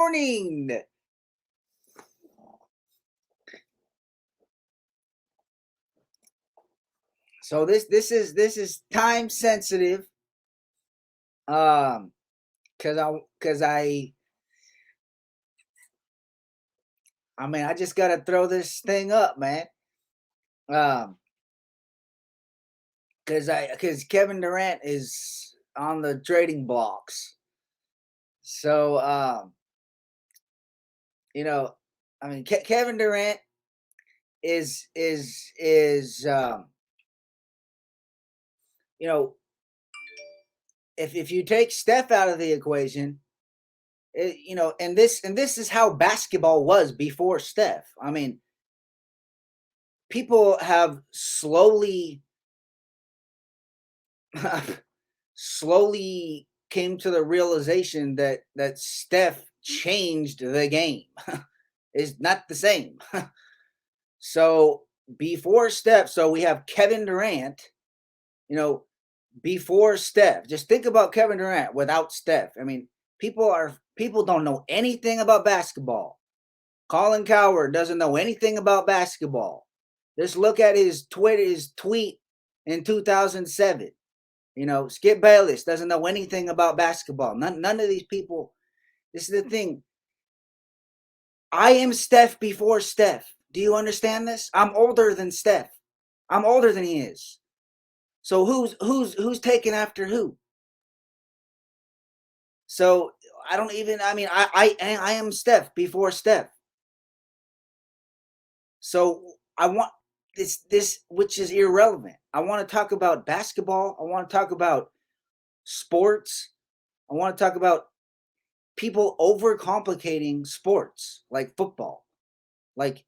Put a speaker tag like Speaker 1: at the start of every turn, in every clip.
Speaker 1: morning. So this is time sensitive. Cause I just gotta throw this thing up, man. Um, cause Kevin Durant is on the trading blocks. So you know, Kevin Durant is you know, if you take Steph out of the equation, and this is how basketball was before Steph. I mean, people have slowly came to the realization that Steph changed the game. It's not the same. So before Steph, so we have Kevin Durant, you know, before Steph. Just think about Kevin Durant without Steph. I mean, people don't know anything about basketball. Colin Cowherd doesn't know anything about basketball. Just look at his tweet in 2007. Skip Bayless doesn't know anything about basketball. None of these people. This is the thing. I am Steph before Steph. Do you understand this? I'm older than Steph. I'm older than he is. So who's taking after who? So I don't even. I am Steph before Steph. So I want this which is irrelevant. I want to talk about basketball. I want to talk about sports. I want to talk about people overcomplicating sports like football, like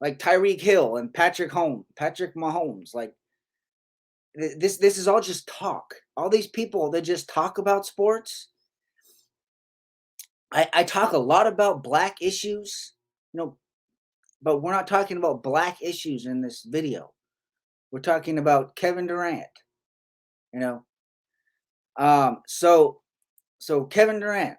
Speaker 1: Tyreek Hill and Patrick Mahomes. Like this is all just talk. All these people that just talk about sports. I talk a lot about black issues, but we're not talking about black issues in this video. We're talking about Kevin Durant, you know. So Kevin Durant,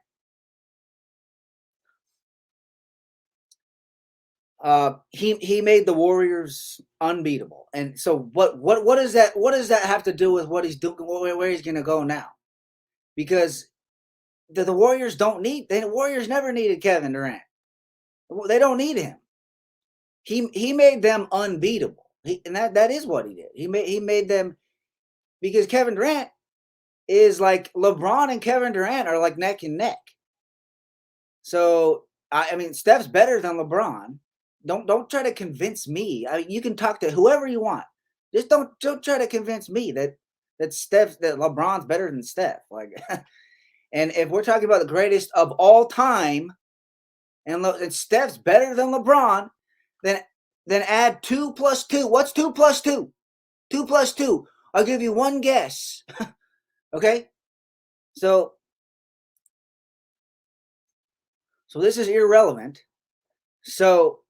Speaker 1: he made the Warriors unbeatable. And so what does that have to do with what he's doing, where he's going to go now? Because the Warriors the Warriors never needed Kevin Durant. They don't need him. He made them unbeatable. And that is what he did. He made them, because Kevin Durant is like LeBron and Kevin Durant are like neck and neck. So Steph's better than LeBron. Don't try to convince me. You can talk to whoever you want. Just don't try to convince me that LeBron's better than Steph. Like, and if we're talking about the greatest of all time, and Steph's better than LeBron, then add 2 plus 2. What's 2 plus 2? 2 plus 2. I'll give you one guess. Okay, so this is irrelevant. So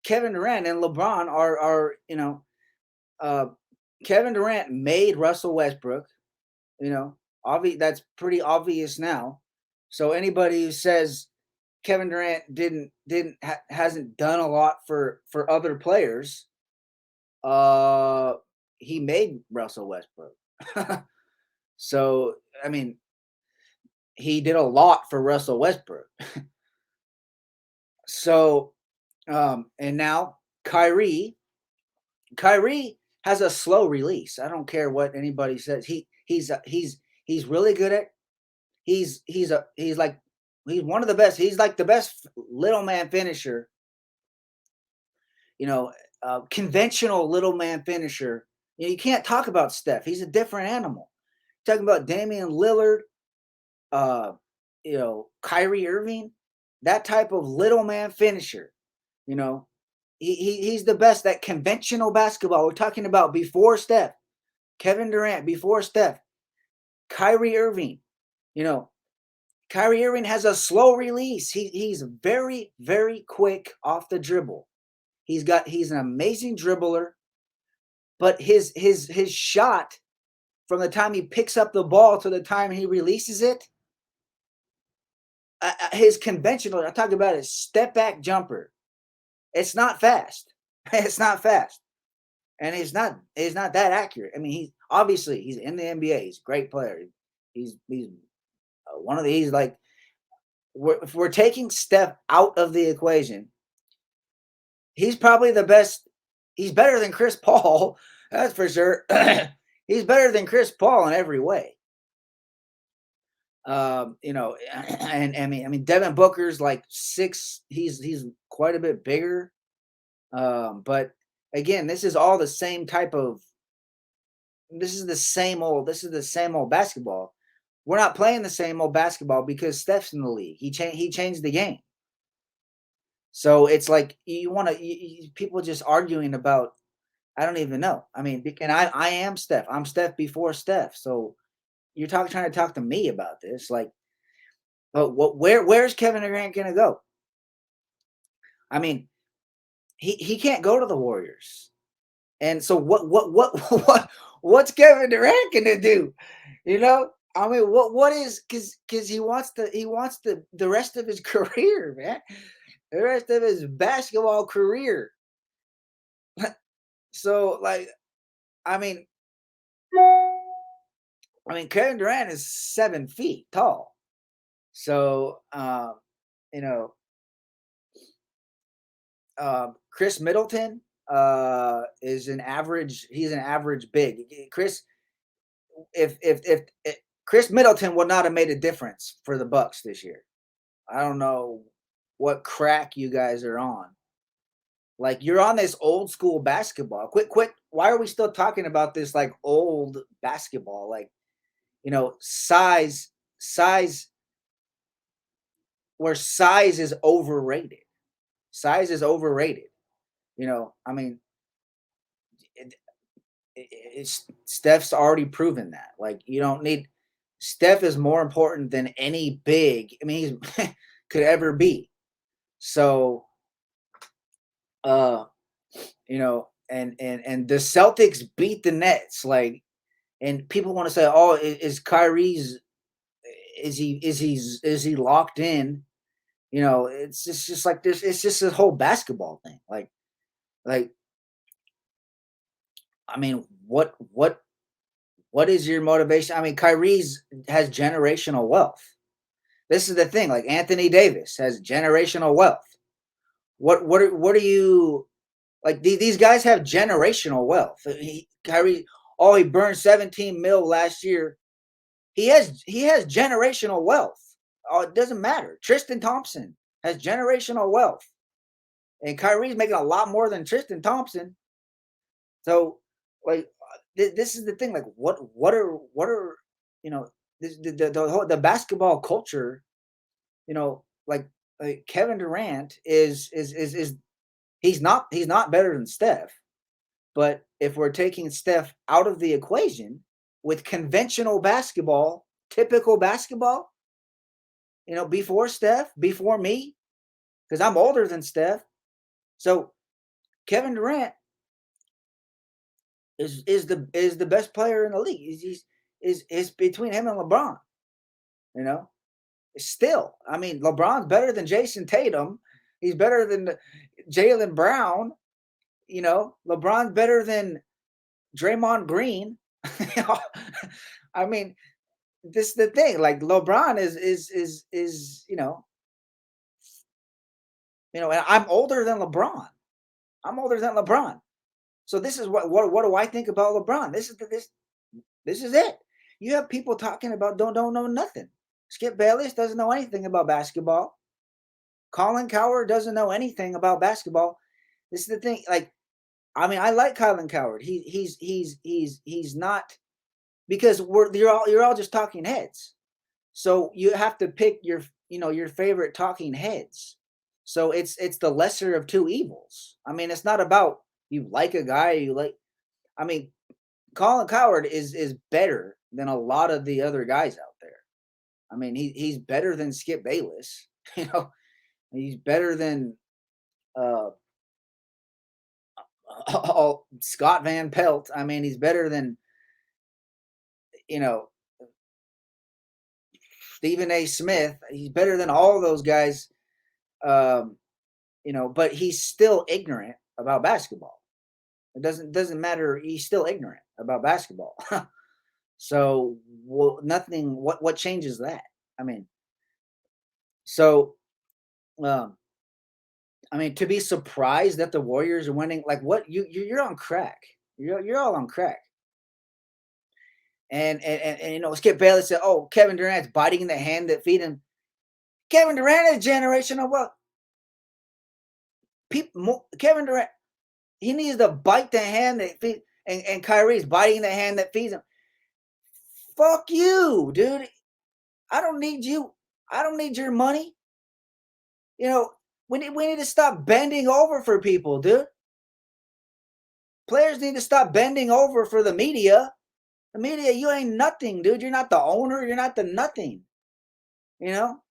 Speaker 1: Kevin Durant and LeBron are Kevin Durant made Russell Westbrook. That's pretty obvious now. So anybody who says Kevin Durant hasn't done a lot for other players, he made Russell Westbrook. So he did a lot for Russell Westbrook. So and now Kyrie has a slow release. I don't care what anybody says. He's really good at. He's one of the best. He's like the best little man finisher. Conventional little man finisher. You can't talk about Steph. He's a different animal. Talking about Damian Lillard, Kyrie Irving, that type of little man finisher. He's the best at conventional basketball. We're talking about before Steph, Kevin Durant before Steph, Kyrie Irving. Kyrie Irving has a slow release. He's very, very quick off the dribble. He's an amazing dribbler, but his shot from the time he picks up the ball to the time he releases it his conventional. I talk about his step back jumper. It's not fast. It's not fast, and he's not that accurate. I mean, he's in the NBA. He's a great player. He's one of the he's like if we're taking Steph out of the equation, he's probably the best. He's better than Chris Paul. That's for sure. He's better than Chris Paul in every way. And I mean, Devin Booker's like 6. He's quite a bit bigger. But again, this is all the same type of. This is the same old. This is the same old basketball. We're not playing the same old basketball because Steph's in the league. He changed the game. So it's like you want to people just arguing about. I don't even know. I mean, and I am Steph. I'm Steph before Steph. So you're trying to talk to me about this, like, but where's Kevin Durant gonna go? I mean, he can't go to the Warriors, and so what's Kevin Durant gonna do? You know, I mean, what is because he wants the rest of his career, man, the rest of his basketball career. So like, I mean, Kevin Durant is 7 feet tall. So you know, Chris Middleton is an average. He's an average big. Chris, if Chris Middleton would not have made a difference for the Bucks this year. I don't know what crack you guys are on. Like you're on this old school basketball. Quit. Why are we still talking about this like old basketball? Like size, where size is overrated. Size is overrated. I mean, Steph's already proven that. Like you don't need Steph is more important than any big. I mean, he's could ever be. So, uh, and the Celtics beat the Nets. Like, and people want to say, "Oh, is Kyrie's? Is he locked in?" It's just like this. It's just a whole basketball thing. Like, I mean, what is your motivation? I mean, Kyrie's has generational wealth. This is the thing. Like Anthony Davis has generational wealth. What are you like? These guys have generational wealth. Kyrie, oh, he burned 17 mil last year. He has generational wealth. Oh, it doesn't matter. Tristan Thompson has generational wealth, and Kyrie's making a lot more than Tristan Thompson. So, like, this is the thing. Like, what are you know the basketball culture? Like Kevin Durant is he's not better than Steph. But if we're taking Steph out of the equation with conventional basketball, typical basketball, before Steph, before me, because I'm older than Steph. So Kevin Durant is the best player in the league. Is between him and LeBron. You know, still, I mean, LeBron's better than Jason Tatum. He's better than Jalen Brown. LeBron's better than Draymond Green. I mean, this is the thing. Like LeBron is and I'm older than LeBron. I'm older than LeBron. So this is what do I think about LeBron? This is it. You have people talking about don't know nothing. Skip Bayless doesn't know anything about basketball. Colin Coward doesn't know anything about basketball. This is the thing. Like, I mean, I like Colin Coward. He's not because you're all just talking heads. So you have to pick your favorite talking heads. So it's the lesser of two evils. I mean, it's not about you like a guy you like. I mean, Colin Coward is better than a lot of the other guys out there. I mean, he's better than Skip Bayless. You know, he's better than uh, Scott Van Pelt. I mean, he's better than you know Stephen A. Smith. He's better than all those guys. Um, but he's still ignorant about basketball. It doesn't matter. He's still ignorant about basketball. So nothing. What changes that? I mean, so um, to be surprised that the Warriors are winning, like what you're on crack. You're all on crack. And Skip Bayless said, "Oh, Kevin Durant's biting the hand that feed him." Kevin Durant is generational. Well, Kevin Durant, he needs to bite the hand that feed, and Kyrie's biting the hand that feeds him. Fuck you, dude. I don't need you. I don't need your money. We need to stop bending over for people, dude. Players need to stop bending over for the media. The media, you ain't nothing, dude. You're not the owner. You're not the nothing. You know.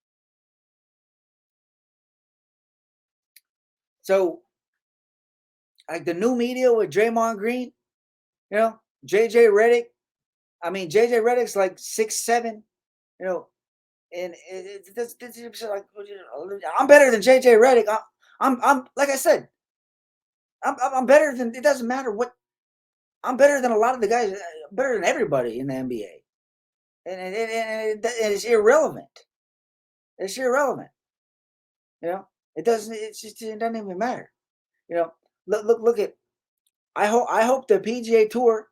Speaker 1: So, like the new media with Draymond Green, JJ Redick. I mean, JJ Redick's like 6'7", you know, and it's like I'm better than JJ Redick. I'm like I said, I'm better than. It doesn't matter what. I'm better than a lot of the guys. Better than everybody in the NBA, and it's irrelevant. It's irrelevant. It doesn't. It doesn't even matter. Look at. I hope the PGA Tour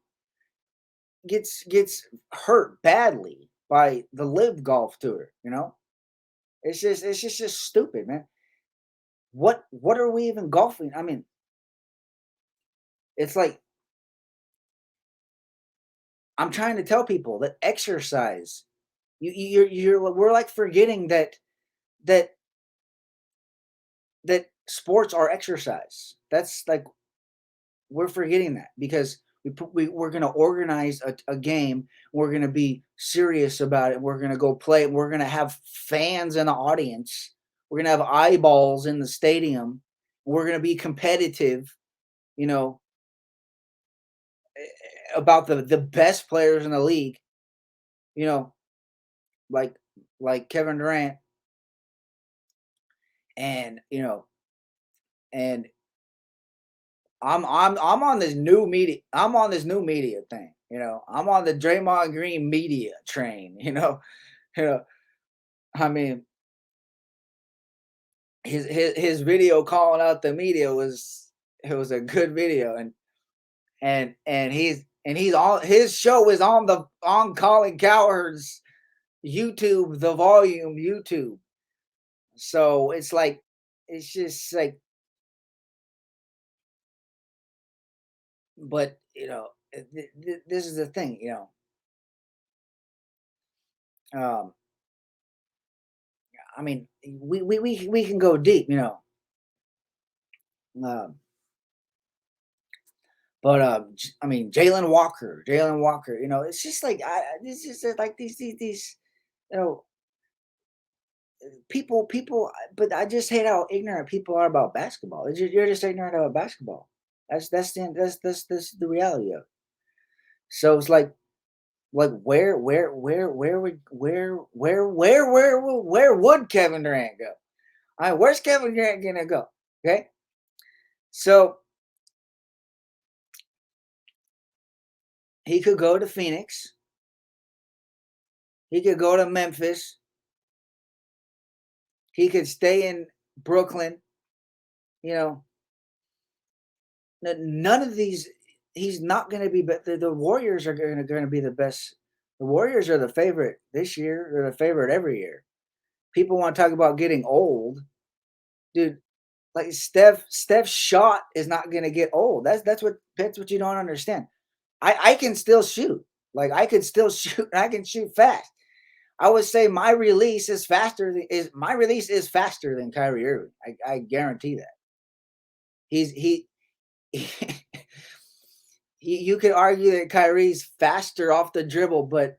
Speaker 1: gets hurt badly by the Live Golf Tour. It's just stupid, man. What are we even golfing? I mean, it's like I'm trying to tell people that exercise. We're like forgetting that that sports are exercise. That's like we're forgetting that because we're going to organize a game. We're going to be serious about it. We're going to go play. We're going to have fans in the audience. We're going to have eyeballs in the stadium. We're going to be competitive, you know, about the best players in the league, you know, like Kevin Durant and and I'm on this new media. I'm on this new media thing. I'm on the Draymond Green media train. you know. I mean, his video calling out the media was a good video, and he's on his show is on Colin Cowherd's YouTube, the volume YouTube. So it's just like, but this is the thing, um I mean, we can go deep, um, but I mean, Jalen Walker, it's just like it's just like these, you know, people. But I just hate how ignorant people are about basketball. You're just ignorant about basketball. That's the reality of it. So it's like where would Kevin Durant go? All right, where's Kevin Durant gonna go? Okay, so he could go to Phoenix. He could go to Memphis. He could stay in Brooklyn. You know, none of these. He's not going to be. But the Warriors are going to be the best. The Warriors are the favorite this year. They're the favorite every year. People want to talk about getting old, dude. Like Steph's shot is not going to get old. That's what you don't understand. I can still shoot. Like I could still shoot. I can shoot fast. I would say my release is faster than Kyrie Irving. I guarantee that. He you could argue that Kyrie's faster off the dribble, but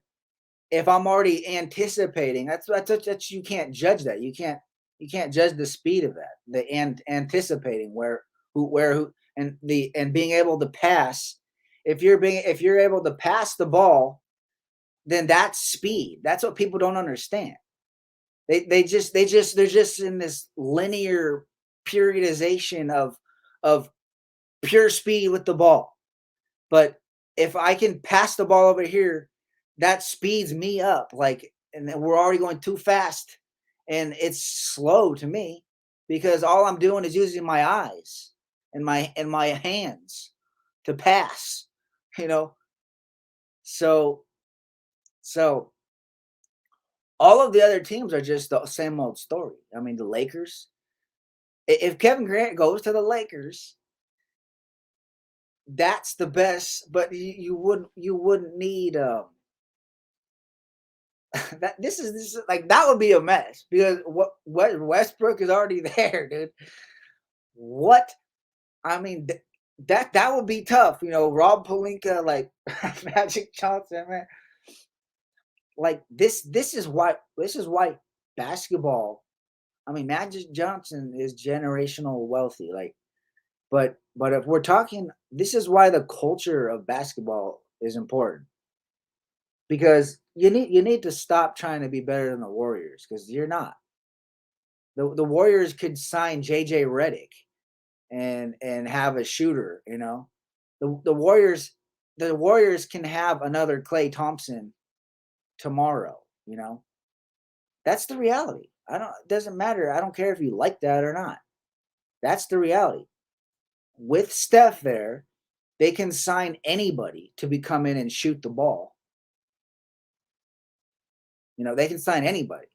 Speaker 1: if I'm already anticipating, that's you can't judge that. You can't judge the speed of that. The anticipating who and being able to pass. If you're able to pass the ball, then that's speed. That's what people don't understand. They're just in this linear periodization of pure speed with the ball. But if I can pass the ball over here, that speeds me up. Like, and then we're already going too fast, and it's slow to me because all I'm doing is using my eyes and my hands to pass. You know, so so all of the other teams are just the same old story. I mean, the Lakers. If Kevin Grant goes to the Lakers, that's the best. But you wouldn't need that. This is like that would be a mess because what Westbrook is already there, dude. What I mean that would be tough. You know, Rob Pelinka, like Magic Johnson, man. Like this is why basketball. I mean, Magic Johnson is generational wealthy. Like, but if we're talking, this is why the culture of basketball is important because you need to stop trying to be better than the Warriors because you're not. The Warriors could sign JJ Redick and have a shooter. You know, the Warriors can have another Clay Thompson tomorrow. You know, that's the reality. I don't. It doesn't matter. I don't care if you like that or not. That's the reality. With Steph there, they can sign anybody to be come in and shoot the ball. You know, they can sign anybody.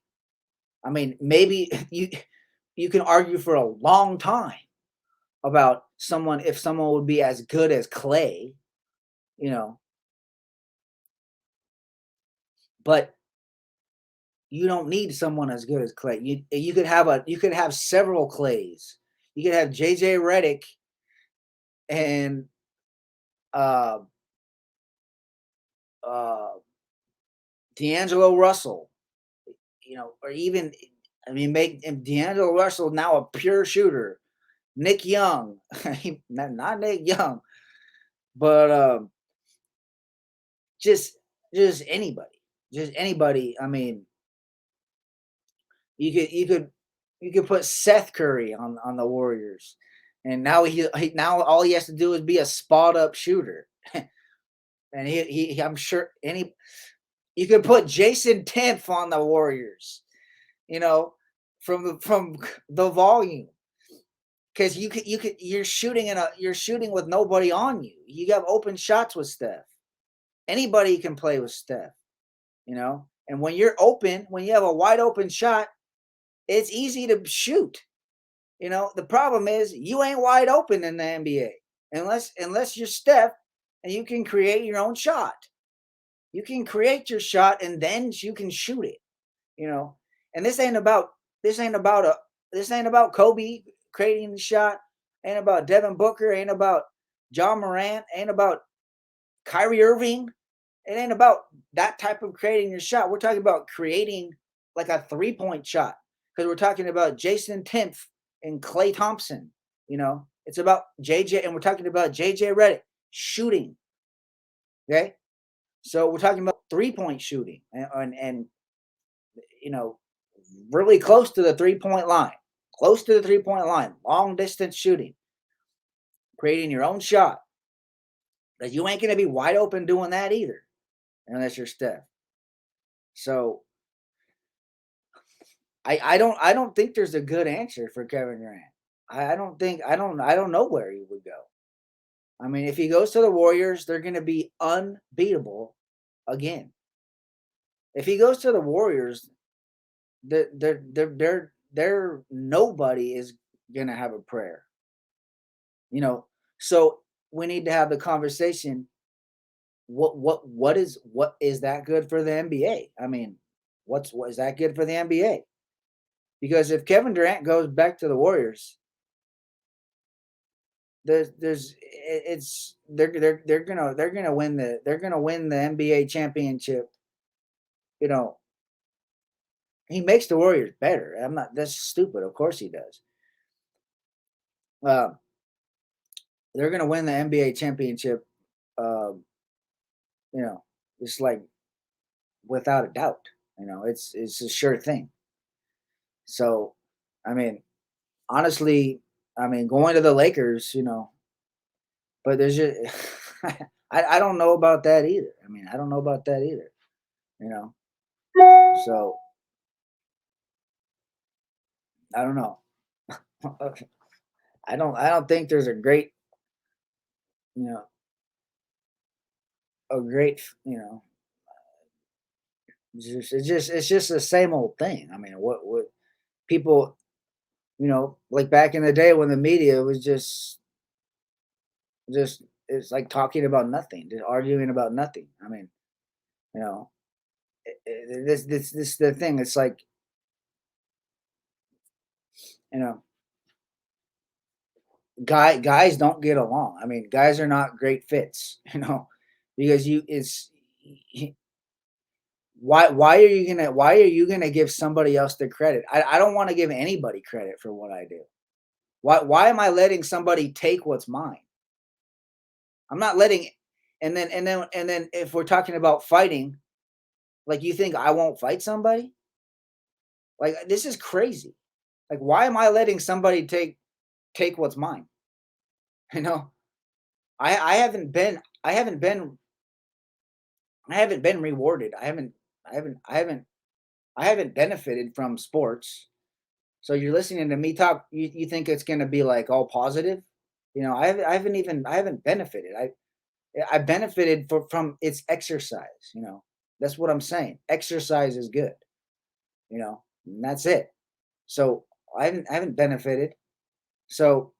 Speaker 1: I mean, maybe you can argue for a long time about someone if someone would be as good as Clay, you know, but you don't need someone as good as Clay. You could have several Clays. You could have JJ Redick and uh uh D'Angelo Russell, you know, or even I mean make D'Angelo Russell now a pure shooter. Nick Young, not Nick Young, but just just anybody, just anybody. I mean, you could you could put Seth Curry on the Warriors, and now now all he has to do is be a spot up shooter, and I'm sure any you could put Jason Timpf on the Warriors, you know, from the volume because you're shooting with nobody on you. You have open shots with Steph. Anybody can play with Steph, you know. And when you're open, when you have a wide open shot, it's easy to shoot. You know, the problem is you ain't wide open in the NBA unless you're Steph and you can create your own shot. You can create your shot and then you can shoot it, you know. And this ain't about a this ain't about Kobe creating the shot, ain't about Devin Booker, ain't about John Morant, ain't about Kyrie Irving. It ain't about that type of creating your shot. We're talking about creating like a 3-point shot because we're talking about Jason Timpf and Clay Thompson. You know, it's about JJ, and we're talking about JJ Redick shooting. Okay, so we're talking about 3-point shooting and you know, really close to the 3-point line, close to the 3-point line, long distance shooting, creating your own shot. Because you ain't gonna be wide open doing that either, unless you're Steph. So I don't think there's a good answer for Kevin Durant. I don't think I don't know where he would go. I mean, if he goes to the Warriors, they're going to be unbeatable again. If he goes to the Warriors, they're nobody is going to have a prayer. You know, so we need to have the conversation. What is that good for the NBA? I mean, what is that good for the NBA? Because if Kevin Durant goes back to the Warriors, there's it's they're gonna win the NBA championship. You know, he makes the Warriors better. I'm not that's stupid. Of course he does. Uh, they're gonna win the NBA championship. Um, you know, it's like without a doubt. You know, it's a sure thing. So, I mean, honestly, I mean, going to the Lakers, but there's just I don't know about that either. I mean, I don't know about that either. You know, so I don't know. I don't think there's you know a great it's just the same old thing. I mean, what people like back in the day when the media was just it's like talking about nothing, just arguing about nothing. I mean, you know, this the thing. It's like you know, guys don't get along. I mean, guys are not great fits. Because why are you gonna give somebody else the credit? I don't want to give anybody credit for what I do. Why am I letting somebody take what's mine? I'm not letting and then if we're talking about fighting, like you think I won't fight somebody? Like this is crazy. Like why am I letting somebody take what's mine? You know? I haven't been rewarded. I haven't benefited from sports. So you're listening to me talk, you think it's gonna be like all positive? I haven't benefited. I benefited from its exercise. That's what I'm saying. Exercise is good, and that's it. So I haven't benefited. So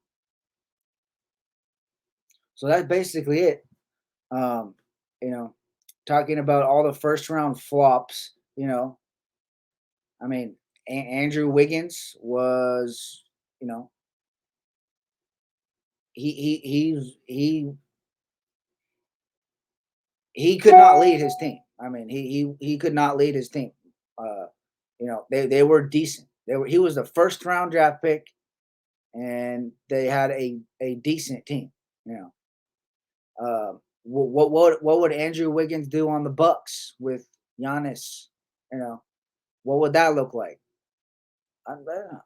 Speaker 1: so that's basically it. Um, you know, talking about all the first round flops. I mean, Andrew Wiggins was, you know, he could not lead his team. I mean, he could not lead his team. They were decent. He was the first round draft pick, and they had a decent team. You know, what would Andrew Wiggins do on the Bucks with Giannis? You know, what would that look like? I don't know.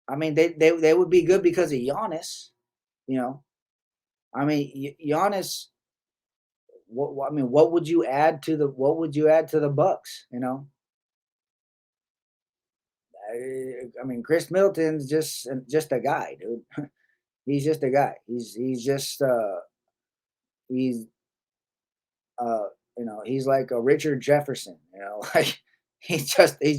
Speaker 1: I mean, they would be good because of Giannis. You know, I mean, Giannis. I mean, what would you add to the Bucks? I mean, Chris Middleton's just a guy, dude. He's just a guy. He's he's like a Richard Jefferson. Like he's just a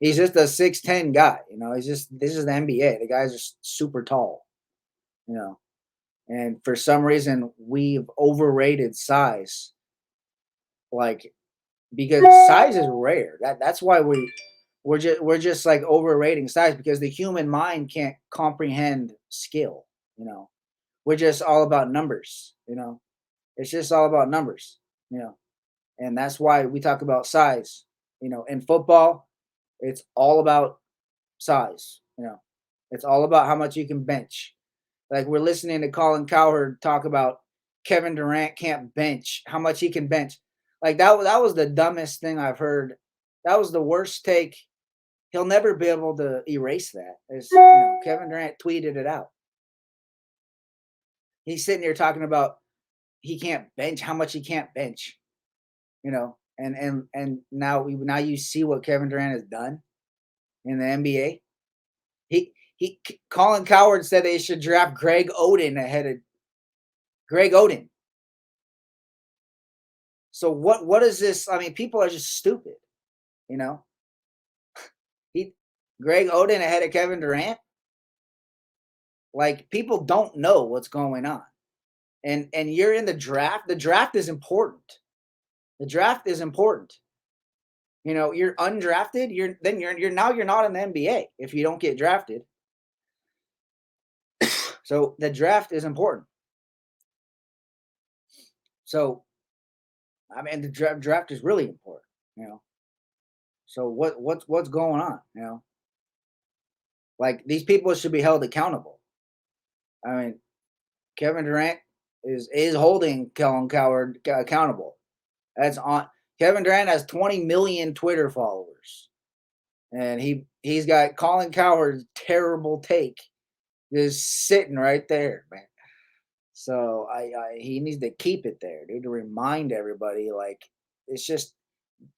Speaker 1: 6'10" guy. This is the NBA. The guy's just super tall. You know, and for some reason we've overrated size. Like because size is rare. That's why we're just like overrating size because the human mind can't comprehend skill. You know, we're just all about numbers. It's just all about numbers. You know, and that's why we talk about size. In football, it's all about size. It's all about how much you can bench. Like we're listening to Colin Cowherd talk about Kevin Durant can't bench, how much he can bench. Like that was the dumbest thing I've heard. That was the worst take. He'll never be able to erase that. Kevin Durant tweeted it out. He's sitting here talking about he can't bench, how much he can't bench. And now you see what Kevin Durant has done in the NBA. He Colin Cowherd said they should draft Greg Oden. So what is this? I mean, people are just stupid, you know. He Greg Oden ahead of Kevin Durant. Like people don't know what's going on. And you're in the draft. The draft is important. The draft is important. You're undrafted, you're not in the NBA if you don't get drafted. So the draft is important. So I mean, the draft is really important. You know. So what's going on? Like these people should be held accountable. I mean, Kevin Durant is holding Colin Cowherd accountable. That's on. Kevin Durant has 20 million Twitter followers, and He's got Colin Cowherd's terrible take just sitting right there, man. So he needs to keep it there, dude, to remind everybody like it's just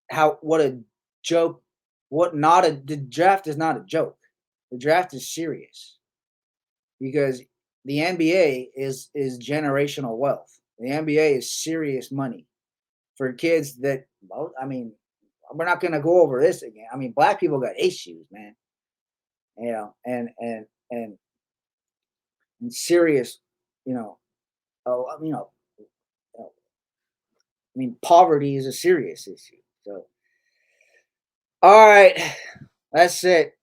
Speaker 1: how what a joke, what not a the draft is not a joke. The draft is serious because the NBA is generational wealth. The NBA is serious money for kids that well, I mean, we're not gonna go over this again. I mean, black people got issues, man. You know, and and serious, you know, oh, uh, I mean, poverty is a serious issue. So, all right, that's it.